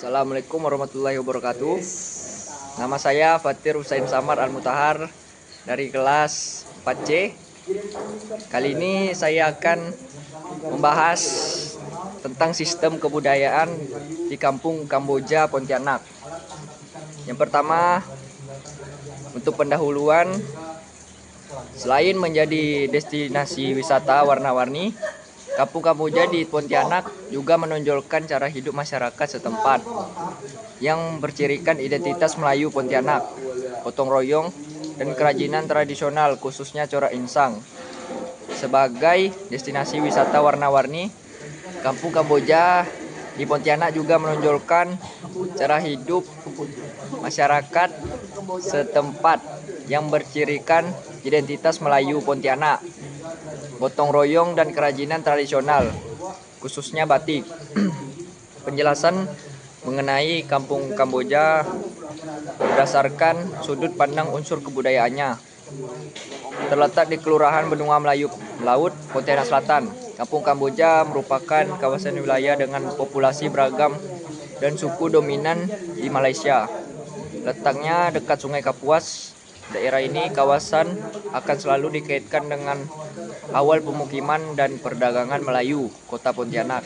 Assalamualaikum warahmatullahi wabarakatuh. Nama saya Fatir Husain Samar Al-Mutahar dari kelas 4C. Kali ini saya akan membahas tentang sistem kebudayaan di Kampung Kamboja, Pontianak. Yang pertama, untuk pendahuluan, selain menjadi destinasi wisata warna-warni, Kampung Kamboja di Pontianak juga menonjolkan cara hidup masyarakat setempat yang bercirikan identitas Melayu Pontianak, gotong royong, dan kerajinan tradisional khususnya corak insang. Sebagai destinasi wisata warna-warni, Kampung Kamboja di Pontianak juga menonjolkan cara hidup masyarakat setempat yang bercirikan identitas Melayu Pontianak, gotong royong, dan kerajinan tradisional, khususnya batik. Penjelasan mengenai Kampung Kamboja berdasarkan sudut pandang unsur kebudayaannya. Terletak di Kelurahan Benua Melayu Laut, Pontianak Selatan. Kampung Kamboja merupakan kawasan wilayah dengan populasi beragam dan suku dominan di Malaysia. Letaknya dekat Sungai Kapuas. Daerah ini kawasan akan selalu dikaitkan dengan awal pemukiman dan perdagangan Melayu Kota Pontianak.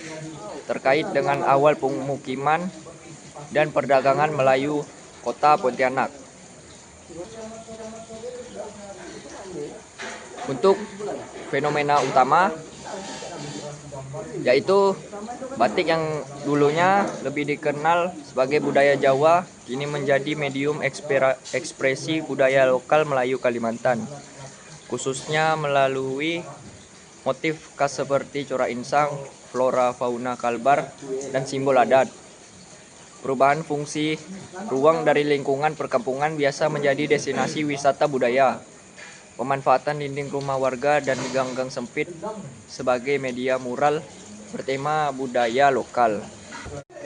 Terkait dengan awal pemukiman dan perdagangan Melayu Kota Pontianak. Untuk fenomena utama yaitu batik yang dulunya lebih dikenal sebagai budaya Jawa kini menjadi medium ekspresi budaya lokal Melayu Kalimantan, khususnya melalui motif khas seperti corak insang, flora fauna kalbar, dan simbol adat. Perubahan fungsi ruang dari lingkungan perkampungan biasa menjadi destinasi wisata budaya. Pemanfaatan dinding rumah warga dan gang-gang sempit sebagai media mural bertema budaya lokal.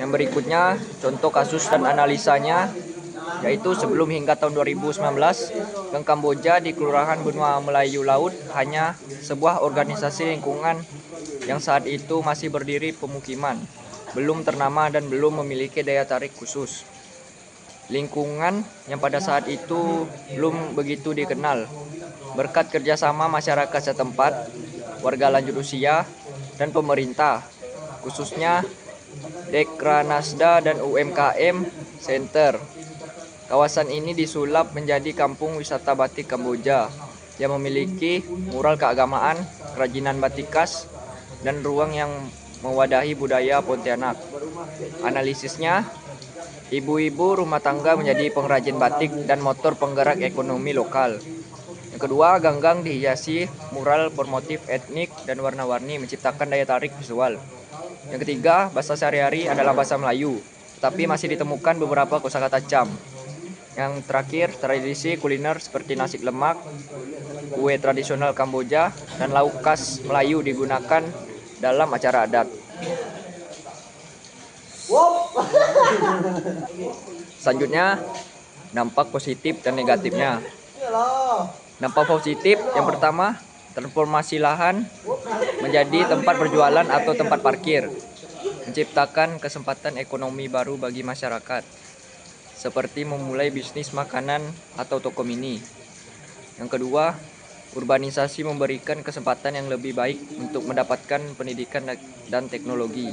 Yang berikutnya contoh kasus dan analisanya, yaitu sebelum hingga tahun 2019, Gang Kamboja di Kelurahan Benua Melayu Laut hanya sebuah organisasi lingkungan yang saat itu masih berdiri pemukiman, belum ternama dan belum memiliki daya tarik khusus. Lingkungan yang pada saat itu belum begitu dikenal. Berkat kerjasama masyarakat setempat, warga lanjut usia, dan pemerintah, khususnya Dekranasda dan UMKM Center, kawasan ini disulap menjadi kampung wisata batik Kamboja yang memiliki mural keagamaan, kerajinan batik khas, dan ruang yang mewadahi budaya Pontianak. Analisisnya, ibu-ibu rumah tangga menjadi pengrajin batik dan motor penggerak ekonomi lokal. Yang kedua, gang-gang dihiasi mural bermotif etnik dan warna-warni menciptakan daya tarik visual. Yang ketiga, bahasa sehari-hari adalah bahasa Melayu, tetapi masih ditemukan beberapa kosakata cam. Yang terakhir, tradisi kuliner seperti nasi lemak, kue tradisional Kamboja, dan lauk khas Melayu digunakan dalam acara adat. Selanjutnya, dampak positif dan negatifnya. Dampak positif yang pertama, transformasi lahan menjadi tempat berjualan atau tempat parkir, menciptakan kesempatan ekonomi baru bagi masyarakat, seperti memulai bisnis makanan atau toko mini. Yang kedua, urbanisasi memberikan kesempatan yang lebih baik untuk mendapatkan pendidikan dan teknologi,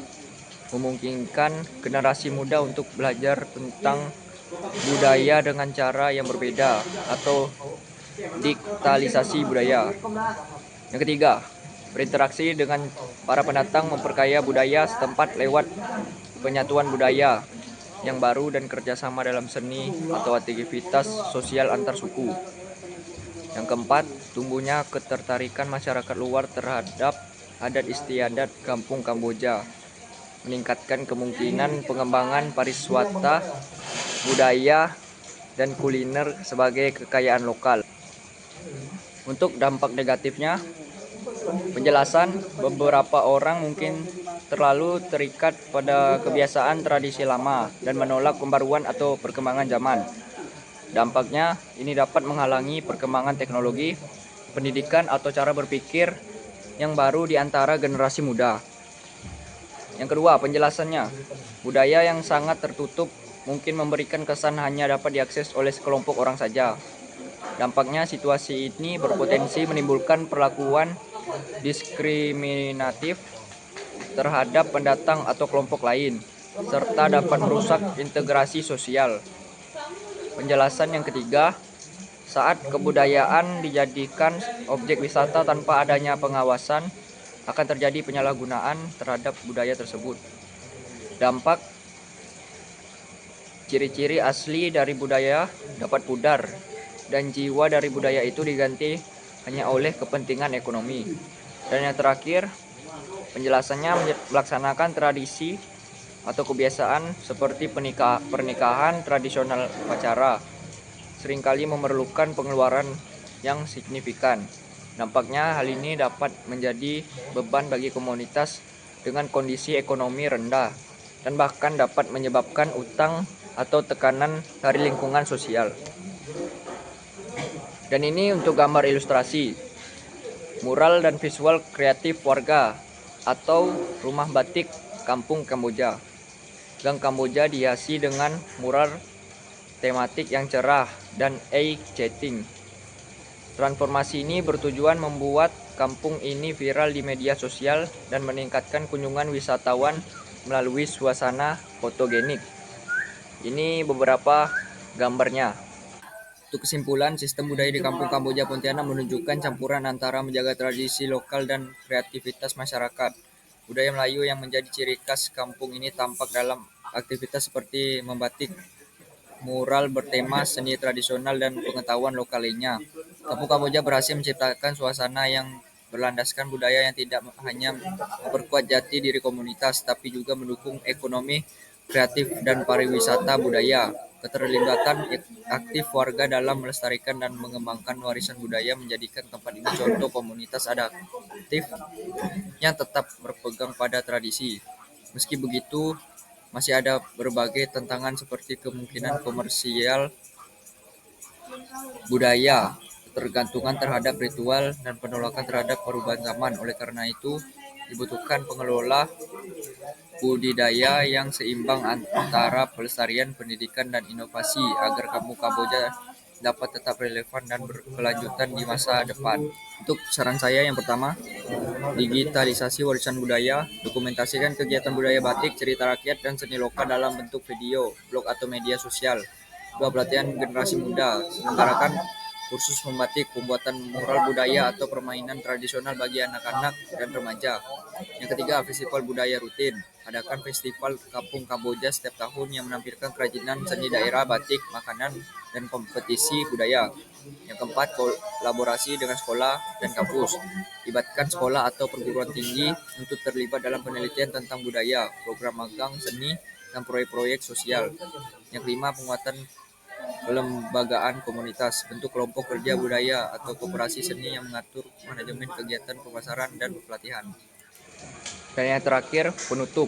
memungkinkan generasi muda untuk belajar tentang budaya dengan cara yang berbeda atau digitalisasi budaya. Yang ketiga, berinteraksi dengan para pendatang memperkaya budaya setempat lewat penyatuan budaya yang baru dan kerjasama dalam seni atau aktivitas sosial antar suku. Yang keempat, tumbuhnya ketertarikan masyarakat luar terhadap adat istiadat Kampung Kamboja, meningkatkan kemungkinan pengembangan pariwisata, budaya, dan kuliner sebagai kekayaan lokal. Untuk dampak negatifnya, penjelasan, beberapa orang mungkin terlalu terikat pada kebiasaan tradisi lama dan menolak pembaruan atau perkembangan zaman. Dampaknya, ini dapat menghalangi perkembangan teknologi, pendidikan, atau cara berpikir yang baru di antara generasi muda. Yang kedua, penjelasannya. Budaya yang sangat tertutup mungkin memberikan kesan hanya dapat diakses oleh sekelompok orang saja. Dampaknya, situasi ini berpotensi menimbulkan perlakuan diskriminatif terhadap pendatang atau kelompok lain, serta dapat merusak integrasi sosial. Penjelasan yang ketiga, saat kebudayaan dijadikan objek wisata tanpa adanya pengawasan, akan terjadi penyalahgunaan terhadap budaya tersebut. Dampak, ciri-ciri asli dari budaya dapat pudar, dan jiwa dari budaya itu diganti hanya oleh kepentingan ekonomi. Dan yang terakhir, penjelasannya melaksanakan tradisi atau kebiasaan seperti pernikahan tradisional upacara seringkali memerlukan pengeluaran yang signifikan. Dampaknya, hal ini dapat menjadi beban bagi komunitas dengan kondisi ekonomi rendah dan bahkan dapat menyebabkan utang atau tekanan dari lingkungan sosial. Dan ini untuk gambar ilustrasi, mural dan visual kreatif warga atau rumah batik Kampung Kamboja. Gang Kamboja dihiasi dengan mural tematik yang cerah dan eye-catching. Transformasi ini bertujuan membuat kampung ini viral di media sosial dan meningkatkan kunjungan wisatawan melalui suasana fotogenik. Ini beberapa gambarnya. Untuk kesimpulan, sistem budaya di Kampung Kamboja Pontianak menunjukkan campuran antara menjaga tradisi lokal dan kreativitas masyarakat. Budaya Melayu yang menjadi ciri khas kampung ini tampak dalam aktivitas seperti membatik, mural bertema seni tradisional, dan pengetahuan lokal lainnya. Kampung Kamboja berhasil menciptakan suasana yang berlandaskan budaya yang tidak hanya memperkuat jati diri komunitas, tapi juga mendukung ekonomi kreatif dan pariwisata budaya. Keterlibatan aktif warga dalam melestarikan dan mengembangkan warisan budaya menjadikan tempat ini contoh komunitas adaptif yang tetap berpegang pada tradisi. Meski begitu, masih ada berbagai tantangan seperti kemungkinan komersial budaya, ketergantungan terhadap ritual, dan penolakan terhadap perubahan zaman. Oleh karena itu, dibutuhkan pengelola budidaya yang seimbang antara pelestarian, pendidikan, dan inovasi agar Kampung Kamboja dapat tetap relevan dan berkelanjutan di masa depan. Untuk saran saya yang pertama, digitalisasi warisan budaya, dokumentasikan kegiatan budaya batik, cerita rakyat, dan seni lokal dalam bentuk video, blog, atau media sosial. Dua, pelatihan generasi muda, selenggarakan kursus membatik, pembuatan mural budaya, atau permainan tradisional bagi anak-anak dan remaja. Yang ketiga, festival budaya rutin. Adakan festival Kampung Kamboja setiap tahun yang menampilkan kerajinan seni daerah, batik, makanan, dan kompetisi budaya. Yang keempat, kolaborasi dengan sekolah dan kampus. Libatkan sekolah atau perguruan tinggi untuk terlibat dalam penelitian tentang budaya, program magang seni, dan proyek-proyek sosial. Yang kelima, penguatan kelembagaan komunitas, bentuk kelompok kerja budaya atau koperasi seni yang mengatur manajemen kegiatan pemasaran dan pelatihan. Dan yang terakhir, penutup.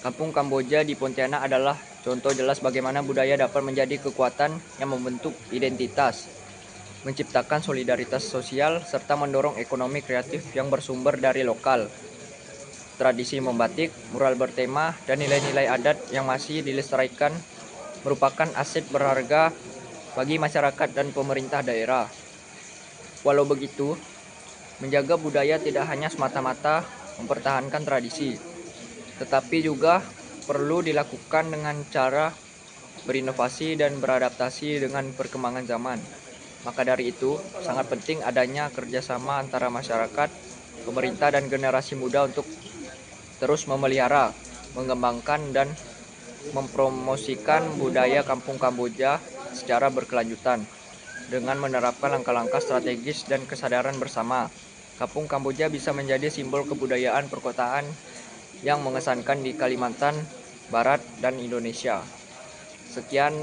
Kampung Kamboja di Pontianak adalah contoh jelas bagaimana budaya dapat menjadi kekuatan yang membentuk identitas, menciptakan solidaritas sosial, serta mendorong ekonomi kreatif yang bersumber dari lokal. Tradisi membatik, mural bertema, dan nilai-nilai adat yang masih dilestarikan merupakan aset berharga bagi masyarakat dan pemerintah daerah. Walau begitu, menjaga budaya tidak hanya semata-mata mempertahankan tradisi, tetapi juga perlu dilakukan dengan cara berinovasi dan beradaptasi dengan perkembangan zaman. Maka dari itu, sangat penting adanya kerjasama antara masyarakat, pemerintah, dan generasi muda untuk terus memelihara, mengembangkan, dan mempromosikan budaya Kampung Kamboja secara berkelanjutan. Dengan menerapkan langkah-langkah strategis dan kesadaran bersama, Kampung Kamboja bisa menjadi simbol kebudayaan perkotaan yang mengesankan di Kalimantan Barat dan Indonesia. Sekian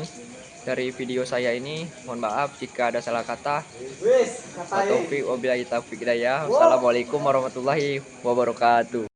dari video saya ini. Mohon maaf jika ada salah kata. Wassalamualaikum warahmatullahi wabarakatuh.